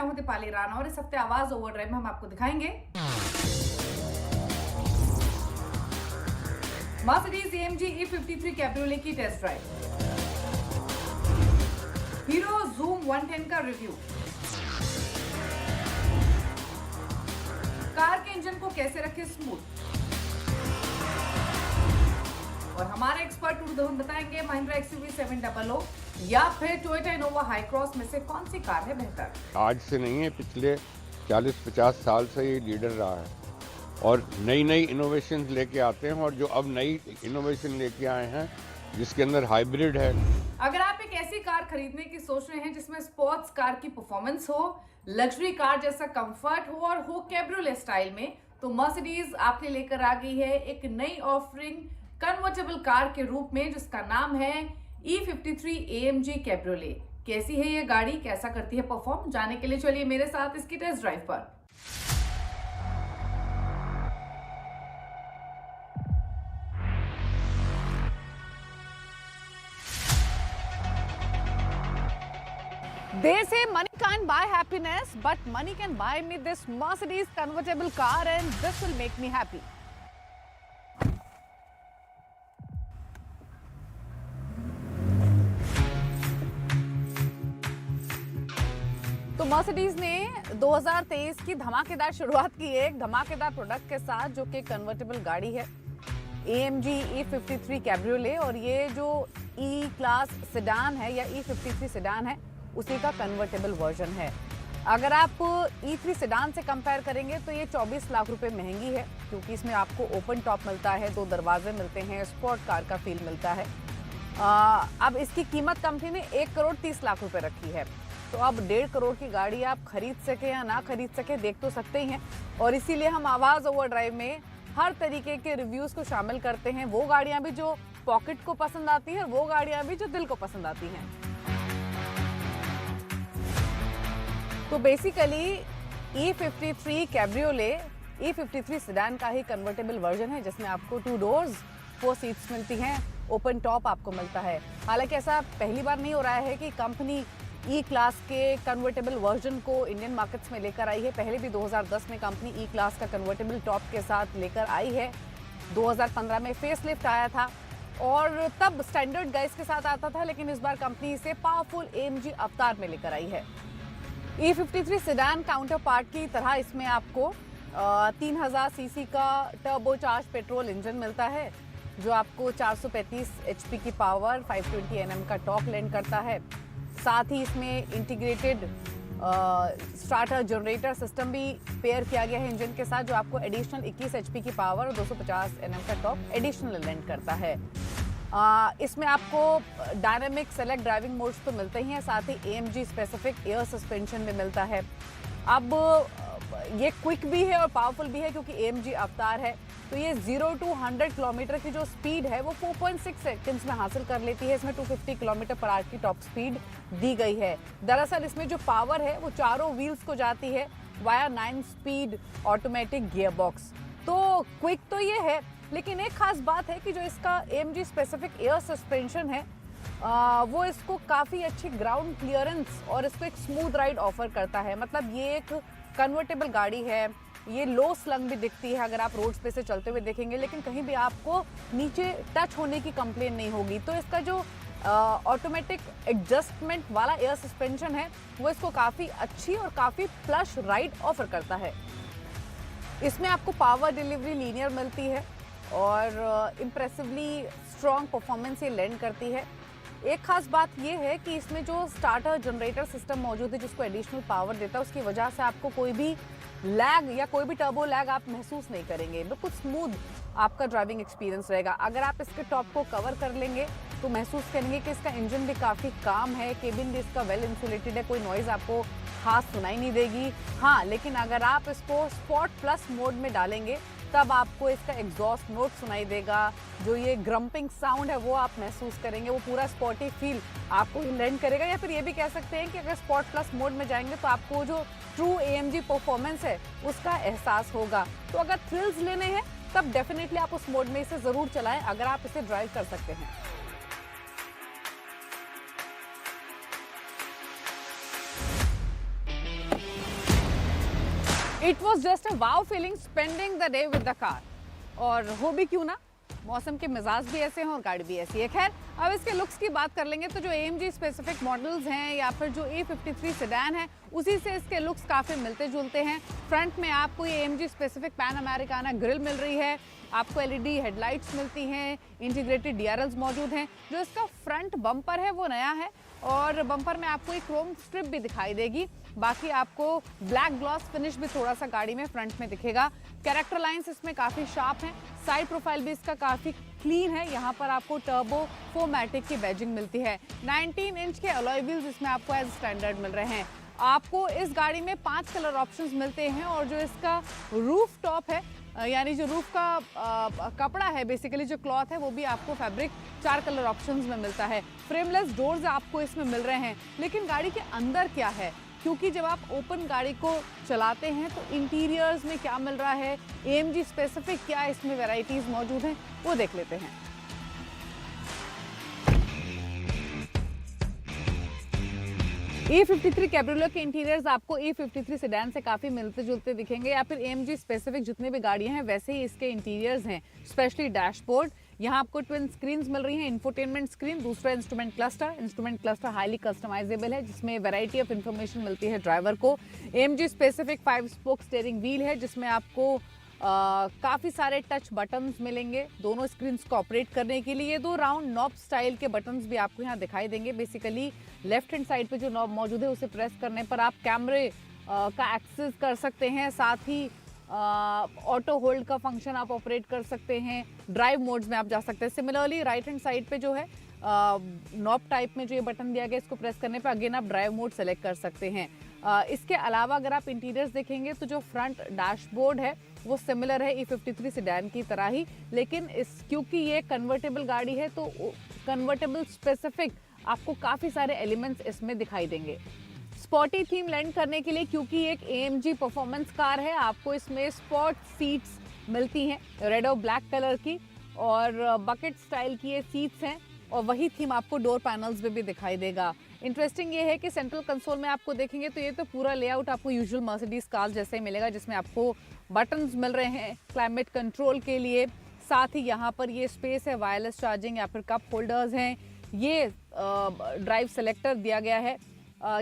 हूं दीपाली राणा और इस हफ्ते आवाज ओवरड्राइव में हम आपको दिखाएंगे मर्सिडीज AMG E53 कैब्रियोलेट की टेस्ट ड्राइव, हीरो जूम 110 का रिव्यू, कार के इंजन को कैसे रखें स्मूथ, और हमारे एक्सपर्ट टूर बताएंगे महिंद्रा XUV 700 या फिर टोयोटा इनोवा हाई क्रॉस में से कौन सी कार है बेहतर। आज से नहीं है, पिछले 40-50 साल से ये लीडर रहा है और नई नई इनोवेशंस लेके आते हैं। और जो अब नई इनोवेशन लेके आए हैं जिसके अंदर हाइब्रिड है। अगर आप एक ऐसी कार खरीदने की सोच रहे हैं जिसमें स्पोर्ट्स कार की परफॉर्मेंस हो, लग्जरी कार जैसा कंफर्ट हो और हो कैब्रियोलेट स्टाइल में, तो मर्सिडीज आपके लेकर आ गई है एक नई ऑफरिंग कन्वर्टेबल कार के रूप में जिसका नाम है E53 AMG कैब्रियोलेट। कैसी है ये गाड़ी, कैसा करती है परफॉर्म, जाने के लिए चलिए मेरे साथ इसकी टेस्ट ड्राइव पर। They say money can't buy happiness, but money can buy me this Mercedes convertible car and this will make me happy. तो मर्सिडीज ने 2023 की धमाकेदार शुरुआत की है एक धमाकेदार प्रोडक्ट के साथ जो कि कन्वर्टेबल गाड़ी है AMG E53 कैब्रियोलेट। और ये जो E क्लास सेडान है या E53 सेडान है उसी का कन्वर्टेबल वर्जन है। अगर आप E3 सेडान से कंपेयर करेंगे तो ये 24 लाख रुपए महंगी है क्योंकि इसमें आपको ओपन टॉप मिलता है, 2 दरवाजे मिलते हैं, स्पोर्ट कार का फील मिलता है। अब इसकी कीमत कंपनी ने 1 करोड़ 30 लाख रुपए रखी है। तो अब 1.5 करोड़ की गाड़ी आप खरीद सके या ना खरीद सके देख तो सकते ही हैं। और इसीलिए हम आवाज ओवरड्राइव में हर तरीके के रिव्यूज को शामिल करते हैं, वो गाड़ियां भी जो पॉकेट को पसंद आती हैं, वो गाड़ियां भी जो दिल को पसंद आती हैं। तो basically E53 cabriolet E53 sedan का ही कन्वर्टेबल वर्जन है जिसमें आपको 2 डोर्स 4 सीट्स मिलती हैं, ओपन टॉप आपको मिलता है। हालांकि ऐसा पहली बार नहीं हो रहा है कि कंपनी E क्लास के कन्वर्टेबल वर्जन को इंडियन मार्केट्स में लेकर आई है। पहले भी 2010 में कंपनी E क्लास का कन्वर्टेबल टॉप के साथ लेकर आई है। 2015 में फेसलिफ्ट आया था और तब स्टैंडर्ड गाइस के साथ आता था, लेकिन इस बार कंपनी इसे पावरफुल AMG अवतार में लेकर आई है। E53 सेडान काउंटर पार्ट की तरह इसमें आपको 3000 सीसी का टर्बोचार्ज पेट्रोल इंजन मिलता है जो आपको 435 HP की पावर, 520 Nm का टॉर्क लैंड करता है। साथ ही इसमें इंटीग्रेटेड स्टार्टर जनरेटर सिस्टम भी पेयर किया गया है इंजन के साथ जो आपको एडिशनल 21 HP की पावर और 250 Nm का टॉर्क एडिशनल लैंड करता है। इसमें आपको डायनामिक सेलेक्ट ड्राइविंग मोड्स तो मिलते ही हैं, साथ ही AMG स्पेसिफिक एयर सस्पेंशन भी मिलता है। अब ये क्विक भी है और पावरफुल भी है क्योंकि AMG अवतार है। तो ये 0 to 100 किलोमीटर की जो स्पीड है वो 4.6 सेकंड्स में हासिल कर लेती है। इसमें 250 किलोमीटर पर आवर की टॉप स्पीड दी गई है। दरअसल इसमें जो पावर है वो चारों व्हील्स को जाती है via 9 speed automatic gear box. तो क्विक तो ये है, लेकिन एक खास बात है कि जो इसका AMG स्पेसिफिक एयर सस्पेंशन है वो इसको काफ़ी अच्छी ग्राउंड क्लियरेंस और इसको एक स्मूथ राइड ऑफर करता है। मतलब ये एक कन्वर्टेबल गाड़ी है, ये लो स्लंग भी दिखती है अगर आप रोड्स पे से चलते हुए देखेंगे, लेकिन कहीं भी आपको नीचे टच होने की कंप्लेन नहीं होगी। तो इसका जो ऑटोमेटिक एडजस्टमेंट वाला एयर सस्पेंशन है वो इसको काफ़ी अच्छी और काफ़ी प्लश राइड ऑफर करता है। इसमें आपको पावर डिलीवरी लीनियर मिलती है और इम्प्रेसिवली स्ट्रॉन्ग परफॉर्मेंस ये लैंड करती है। एक खास बात ये है कि इसमें जो स्टार्टर जनरेटर सिस्टम मौजूद है जिसको एडिशनल पावर देता है, उसकी वजह से आपको कोई भी लैग या कोई भी टर्बो लैग आप महसूस नहीं करेंगे। बिल्कुल स्मूथ आपका ड्राइविंग एक्सपीरियंस रहेगा। अगर आप इसके टॉप को कवर कर लेंगे तो महसूस करेंगे कि इसका इंजन भी काफ़ी काम है, केबिन भी इसका वेल इंसुलेटेड है, कोई नॉइज़ आपको खास सुनाई नहीं देगी। हाँ, लेकिन अगर आप इसको स्पॉट प्लस मोड में डालेंगे तब आपको इसका एग्जॉस्ट नोट सुनाई देगा, जो ये ग्रम्पिंग साउंड है वो आप महसूस करेंगे, वो पूरा स्पॉटी फील आपको लैंड करेगा। या फिर ये भी कह सकते हैं कि अगर स्पॉट प्लस मोड में जाएंगे तो आपको जो ट्रू AMG परफॉर्मेंस है उसका एहसास होगा। तो अगर थ्रिल्स लेने हैं तब डेफिनेटली आप उस मोड में इसे ज़रूर चलाएं अगर आप इसे ड्राइव कर सकते हैं। It was just a wow feeling spending the day with the car. और हो भी क्यों ना, मौसम के मिजाज भी ऐसे हैं और गाड़ी भी ऐसी है। खैर, अब इसके लुक्स की बात कर लेंगे तो जो AMG स्पेसिफिक मॉडल्स हैं या फिर जो E53 सेडान है, उसी से इसके लुक्स काफ़ी मिलते जुलते हैं। फ्रंट में आपको ये AMG specific pan Americana grille मिल रही है, आपको LED हेडलाइट्स मिलती हैं, इंटीग्रेटेड DRLs मौजूद हैं। जो इसका फ्रंट बम्पर है वो नया है और बम्पर में आपको एक क्रोम स्ट्रिप भी दिखाई देगी। बाकी आपको ब्लैक ग्लॉस फिनिश भी थोड़ा सा गाड़ी में फ्रंट में दिखेगा। कैरेक्टर लाइंस इसमें काफ़ी शार्प हैं, साइड प्रोफाइल भी इसका काफ़ी क्लीन है। यहाँ पर आपको टर्बो 4मैटिक की बैजिंग मिलती है। 19 इंच के अलॉय व्हील्स इसमें आपको एज स्टैंडर्ड मिल रहे हैं। आपको इस गाड़ी में 5 कलर ऑप्शंस मिलते हैं और जो इसका रूफ टॉप है, यानी जो रूफ का कपड़ा है, बेसिकली जो क्लॉथ है, वो भी आपको फैब्रिक 4 कलर ऑप्शंस में मिलता है। फ्रेमलेस डोर्स आपको इसमें मिल रहे हैं। लेकिन गाड़ी के अंदर क्या है, क्योंकि जब आप ओपन गाड़ी को चलाते हैं तो इंटीरियर्स में क्या मिल रहा है, AMG स्पेसिफिक क्या इसमें वैरायटीज मौजूद हैं, वो देख लेते हैं। E53 कैब्रियोलेट के इंटीरियर्स आपको E53 सेडान से काफ़ी मिलते जुलते दिखेंगे, या फिर AMG स्पेसिफिक जितने भी गाड़ियां हैं वैसे ही इसके इंटीरियर्स हैं। स्पेशली डैशबोर्ड, यहाँ आपको ट्विन स्क्रीन्स मिल रही हैं, इंफोटेनमेंट स्क्रीन, दूसरा इंस्ट्रूमेंट क्लस्टर हाईली कस्टमाइजेबल है जिसमें वैरायटी ऑफ इंफॉर्मेशन मिलती है ड्राइवर को। AMG specific 5 spoke steering wheel है जिसमें आपको काफ़ी सारे टच बटन्स मिलेंगे दोनों स्क्रीन्स को ऑपरेट करने के लिए। 2 राउंड नॉब स्टाइल के बटन्स भी आपको यहाँ दिखाई देंगे। बेसिकली लेफ्ट हैंड साइड पे जो नॉब मौजूद है उसे प्रेस करने पर आप कैमरे का एक्सेस कर सकते हैं, साथ ही ऑटो होल्ड का फंक्शन आप ऑपरेट कर सकते हैं। ड्राइव मोड्स में आप जा सकते हैं। सिमिलरली राइट हैंड साइड पे जो है नॉब टाइप में जो ये बटन दिया गया, इसको प्रेस करने पर अगेन आप ड्राइव मोड सेलेक्ट कर सकते हैं। इसके अलावा अगर आप इंटीरियर्स देखेंगे तो जो फ्रंट डैशबोर्ड है वो सिमिलर है E53 सेडान की तरह ही, लेकिन क्योंकि ये कन्वर्टेबल गाड़ी है तो कन्वर्टेबल स्पेसिफिक आपको काफ़ी सारे एलिमेंट्स इसमें दिखाई देंगे। स्पॉटी थीम लैंड करने के लिए, क्योंकि एक AMG परफॉर्मेंस कार है, आपको इसमें स्पॉट सीट्स मिलती हैं रेड और ब्लैक कलर की, और बकेट स्टाइल की ये सीट्स हैं, और वही थीम आपको डोर पैनल्स में भी दिखाई देगा। इंटरेस्टिंग ये है कि सेंट्रल कंसोल में आपको देखेंगे तो ये तो पूरा लेआउट आपको यूजुअल मर्सिडीज कार जैसे ही मिलेगा, जिसमें आपको बटन्स मिल रहे हैं क्लाइमेट कंट्रोल के लिए, साथ ही यहाँ पर ये स्पेस है, वायरलेस चार्जिंग या फिर कप होल्डर्स हैं, ये ड्राइव सेलेक्टर दिया गया है,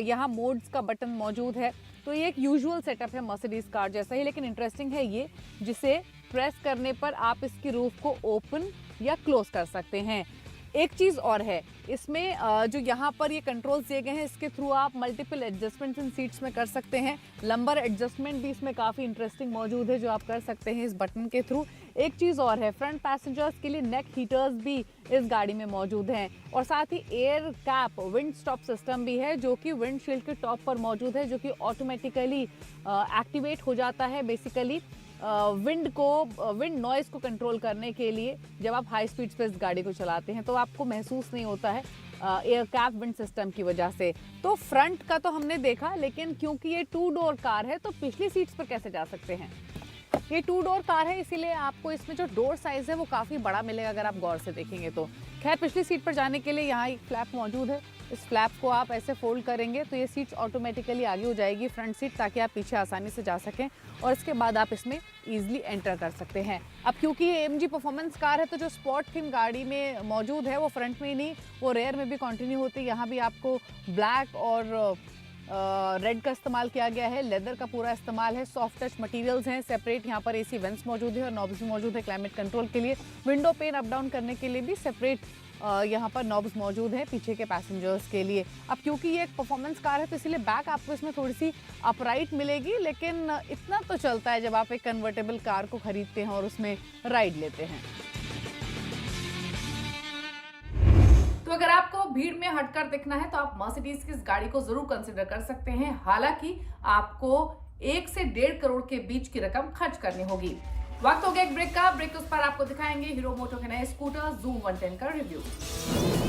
यहाँ मोड्स का बटन मौजूद है। तो ये एक यूजुअल सेटअप है मर्सिडीज कार जैसा ही, लेकिन इंटरेस्टिंग है ये, जिसे प्रेस करने पर आप इसकी रूफ को ओपन या क्लोज कर सकते हैं। एक चीज़ और है इसमें, जो यहाँ पर ये कंट्रोल्स दिए गए हैं, इसके थ्रू आप मल्टीपल एडजस्टमेंट्स इन सीट्स में कर सकते हैं। लंबर एडजस्टमेंट भी इसमें काफ़ी इंटरेस्टिंग मौजूद है जो आप कर सकते हैं इस बटन के थ्रू। एक चीज़ और है, फ्रंट पैसेंजर्स के लिए नेक हीटर्स भी इस गाड़ी में मौजूद हैं, और साथ ही air cap wind stop system भी है जो कि विंडशील्ड के टॉप पर मौजूद है, जो कि ऑटोमेटिकली एक्टिवेट हो जाता है बेसिकली विंड नॉइज को कंट्रोल करने के लिए। जब आप हाई स्पीड पे इस गाड़ी को चलाते हैं तो आपको महसूस नहीं होता है एयर कैप विंड सिस्टम की वजह से। तो फ्रंट का तो हमने देखा, लेकिन क्योंकि ये 2 डोर कार है तो पिछली सीट्स पर कैसे जा सकते हैं। ये 2 डोर कार है, इसीलिए आपको इसमें जो डोर साइज है वो काफ़ी बड़ा मिलेगा अगर आप गौर से देखेंगे तो। खैर, पिछली सीट पर जाने के लिए यहाँ एक फ्लैप मौजूद है, इस फ्लैप को आप ऐसे फोल्ड करेंगे तो ये सीट्स ऑटोमेटिकली आगे हो जाएगी फ्रंट सीट, ताकि आप पीछे आसानी से जा सकें, और इसके बाद आप इसमें ईजिली एंटर कर सकते हैं। अब क्योंकि ये AMG परफॉर्मेंस कार है तो जो स्पॉट थीम गाड़ी में मौजूद है वो फ्रंट में ही नहीं, वो रेयर में भी कंटिन्यू होती है। यहाँ भी आपको ब्लैक और रेड का इस्तेमाल किया गया है, लेदर का पूरा इस्तेमाल है, सॉफ्ट टच मटेरियल्स हैं, सेपरेट यहाँ पर AC वेंट्स मौजूद है और नॉब्स भी मौजूद है क्लाइमेट कंट्रोल के लिए। विंडो पेन अप डाउन करने के लिए भी सेपरेट यहाँ पर नॉब्स मौजूद है पीछे के पैसेंजर्स के लिए। अब क्योंकि ये एक परफॉर्मेंस कार है तो इसीलिए बैक आपको इसमें थोड़ी सी अपराइट मिलेगी, लेकिन इतना तो चलता है जब आप एक कन्वर्टेबल कार को खरीदते हैं और उसमें राइड लेते हैं। तो अगर आपको भीड़ में हटकर दिखना है तो आप मर्सिडीज की इस गाड़ी को जरूर कंसिडर कर सकते हैं। हालांकि आपको 1 से 1.5 करोड़ के बीच की रकम खर्च करनी होगी। वक्त हो गया एक ब्रेक का। ब्रेक उस पर आपको दिखाएंगे हीरो मोटो के नए स्कूटर Xoom 110 का रिव्यू।